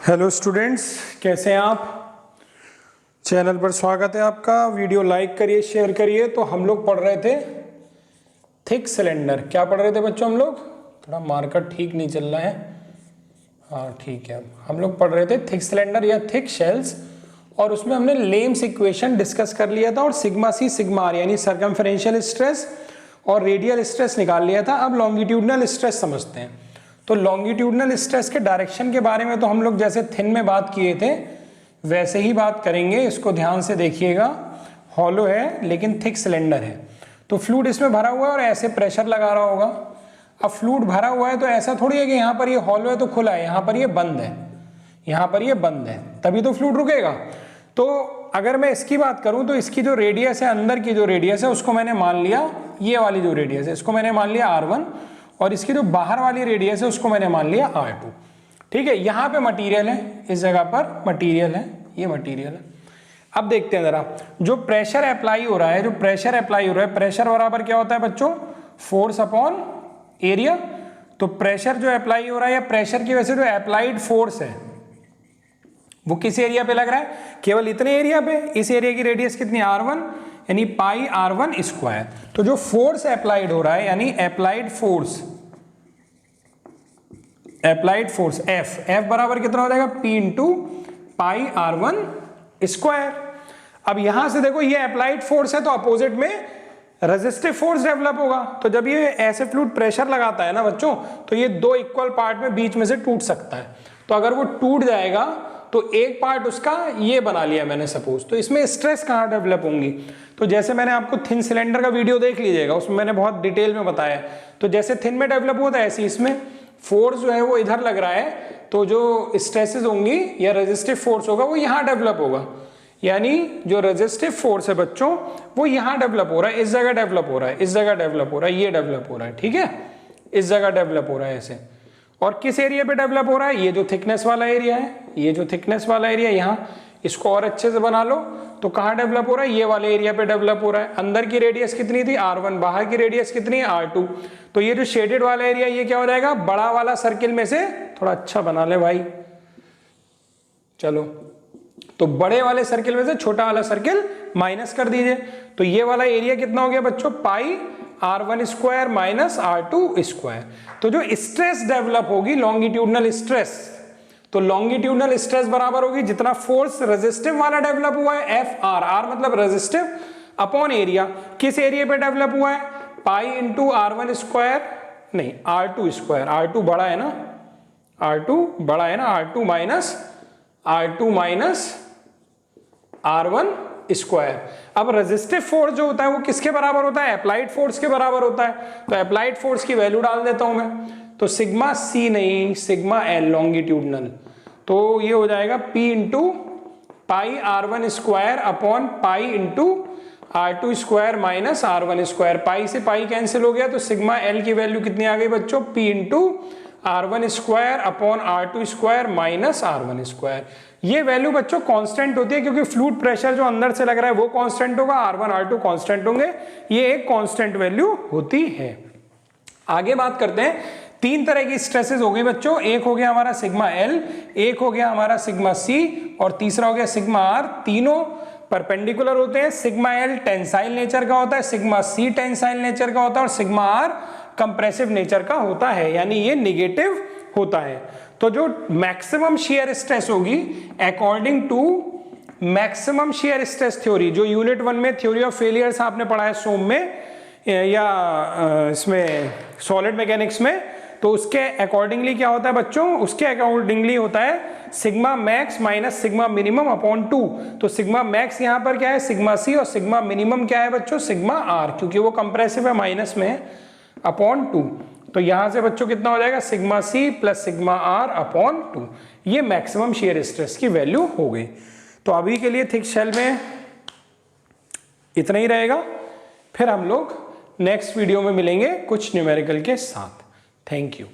Hello students, कैसे हैं आप। चैनल पर स्वागत है आपका। वीडियो लाइक करिए, शेयर करिए। तो हम लोग पढ़ रहे थे थिक सिलेंडर। क्या पढ़ रहे थे बच्चों हम लोग? थोड़ा मार्कर ठीक नहीं चल रहा है। हाँ ठीक है, हम लोग पढ़ रहे थे थिक सिलेंडर या थिक शेल्स, और उसमें हमने लेम्स इक्वेशन डिस्कस कर लिया था और सिग्मा सी सिग्मा आर यानी सर्कमफेरेंशियल स्ट्रेस और रेडियल स्ट्रेस निकाल लिया था। अब लॉन्गिट्यूडनल स्ट्रेस समझते हैं। तो लॉन्गिट्यूडनल स्ट्रेस के डायरेक्शन के बारे में तो हम लोग जैसे थिन में बात किए थे वैसे ही बात करेंगे। इसको ध्यान से देखिएगा। हॉलो है लेकिन थिक सिलेंडर है, तो फ्लूइड इसमें भरा हुआ है और ऐसे प्रेशर लगा रहा होगा। अब फ्लूइड भरा हुआ है तो ऐसा थोड़ी है कि यहाँ पर ये हॉलो है तो खुला है, यहाँ पर ये बंद है, यहाँ पर ये बंद है, तभी तो फ्लूइड रुकेगा। तो अगर मैं इसकी बात करूं तो इसकी जो रेडियस है, अंदर की जो रेडियस है उसको मैंने मान लिया, ये वाली जो रेडियस है इसको मैंने मान लिया R1, और इसकी जो बाहर वाली रेडियस है उसको मैंने मान लिया R2। ठीक है, यहाँ पे मटेरियल है, इस जगह पर मटेरियल है, ये मटेरियल है। अब देखते हैं जरा, जो प्रेशर अप्लाई हो रहा है, जो प्रेशर अप्लाई हो रहा है, प्रेशर बराबर क्या होता है बच्चों? Force upon area. तो प्रेशर जो अप्लाई हो रहा है या प्रेशर की वजह से जो अप्लाइड फोर्स है वो किस एरिया पे लग रहा है? केवल इतने एरिया पे। इस एरिया की रेडियस कितनी? R1 यानी पाई R1 स्क्वायर। तो जो फोर्स अप्लाइड हो रहा है यानी अप्लाइड फोर्स F बराबर कितना हो जाएगा? P into pi R1 square. अब यहां से देखो, ये अप्लाइड फोर्स है तो अपोजिट में रेजिस्टिव फोर्स डेवलप होगा। तो जब ये ऐसे फ्लूइड प्रेशर लगाता है ना बच्चों, तो ये दो इक्वल पार्ट में बीच में से टूट सकता है। तो अगर वो टूट जाएगा तो एक पार्ट उसका ये बना लिया मैंने सपोज, तो इसमें स्ट्रेस कहाँ डेवलप होंगी? तो जैसे मैंने आपको थिन सिलेंडर का वीडियो देख लीजिएगा, उसमें मैंने बहुत डिटेल में बताया। तो जैसे थिन में डेवलप होता है ऐसे इसमें फोर्स जो है वो इधर लग रहा है, तो जो स्ट्रेसेस होंगी या रेजिस्टिव फोर्स होगा वो यहाँ डेवलप होगा। यानी जो रेजिस्टिव फोर्स है बच्चों वो यहाँ डेवलप हो रहा है, इस जगह डेवलप हो रहा है, इस जगह डेवलप हो रहा है, ये डेवलप हो रहा है। ठीक है, इस जगह डेवलप हो रहा है ऐसे। और किस एरिया पे डेवलप हो रहा है? ये जो थिकनेस वाला एरिया है, ये जो थिकनेस वाला एरिया यहाँ, इसको और अच्छे से बना लो। तो कहाँ डेवलप हो रहा है? ये वाले एरिया पे डेवलप हो रहा है। अंदर की रेडियस कितनी थी? R1। बाहर की रेडियस कितनी है? R2। तो ये जो शेडेड वाला एरिया ये क्या हो जाएगा? बड़ा वाला सर्किल में से, थोड़ा अच्छा बना ले भाई, चलो, तो बड़े वाले सर्किल में से छोटा वाला सर्किल माइनस कर दीजिए। तो ये वाला एरिया कितना हो गया बच्चों? पाई R1 square minus R2 square. तो जो स्ट्रेस डेवलप होगी लॉन्गिट्यूडनल स्ट्रेस, तो लॉन्गिट्यूडनल स्ट्रेस बराबर होगी जितना फोर्स रेजिस्टिव वाला डेवलप हुआ है FR, R मतलब रेजिस्टिव, अपॉन एरिया। किस एरिया पे डेवलप हुआ है? पाई इंटू R1 स्क्वायर, नहीं R2 स्क्वायर। R2 बड़ा है ना, R2 बड़ा है ना, R2 माइनस R1 स्क्वायर। अब रेजिस्टिव फोर्स जो होता है वो किसके बराबर होता है? अप्लाइड फोर्स के बराबर होता है। तो अप्लाइड फोर्स की वैल्यू डाल देता हूं मैं, तो सिग्मा सी नहीं सिग्मा एल लॉन्गिट्यूडनल। तो ये हो जाएगा P into pi R1 square upon pi into R2 square minus R1 square. Pi से पाई कैंसिल हो गया, तो सिग्मा एल की वैल्यू कितनी आ गई बच्चों? P into R1 square upon R2 square minus R1 square. ये वैल्यू बच्चों कांस्टेंट होती है क्योंकि फ्लूइड प्रेशर जो अंदर से लग रहा है वो कांस्टेंट होगा, R1 R2 कांस्टेंट होंगे, ये एक कांस्टेंट वैल्यू होती है। आगे बात करते हैं, तीन तरह की स्ट्रेसेस हो गई बच्चों। एक हो गया हमारा सिग्मा एल, एक हो गया हमारा सिग्मा सी, और तीसरा हो गया सिग्मा आर। तीनों परपेंडिकुलर होते हैं। सिग्मा एल टेंसाइल नेचर का होता है, सिग्मा सी टेंसाइल नेचर का होता है, और सिग्मा आर कंप्रेसिव नेचर का होता है, यानी ये निगेटिव होता है। तो जो मैक्सिमम शियर स्ट्रेस होगी according to maximum shear stress theory, जो यूनिट 1 में थ्योरी ऑफ फेलियर्स आपने पढ़ा है सोम में या इसमें सॉलिड मैकेनिक्स में, तो उसके अकॉर्डिंगली क्या होता है बच्चों? उसके अकॉर्डिंगली होता है sigma max minus sigma minimum upon 2। तो सिग्मा मैक्स यहाँ पर क्या है? सिग्मा सी, और सिग्मा मिनिमम क्या है बच्चों? सिग्मा आर, क्योंकि वो कंप्रेसिव है, माइनस में है, अपॉन 2। तो यहां से बच्चों कितना हो जाएगा? Sigma C plus sigma R upon 2। ये मैक्सिमम शियर स्ट्रेस की वैल्यू हो गई। तो अभी के लिए थिक शेल में इतना ही रहेगा, फिर हम लोग नेक्स्ट वीडियो में मिलेंगे कुछ न्यूमेरिकल के साथ। Thank you.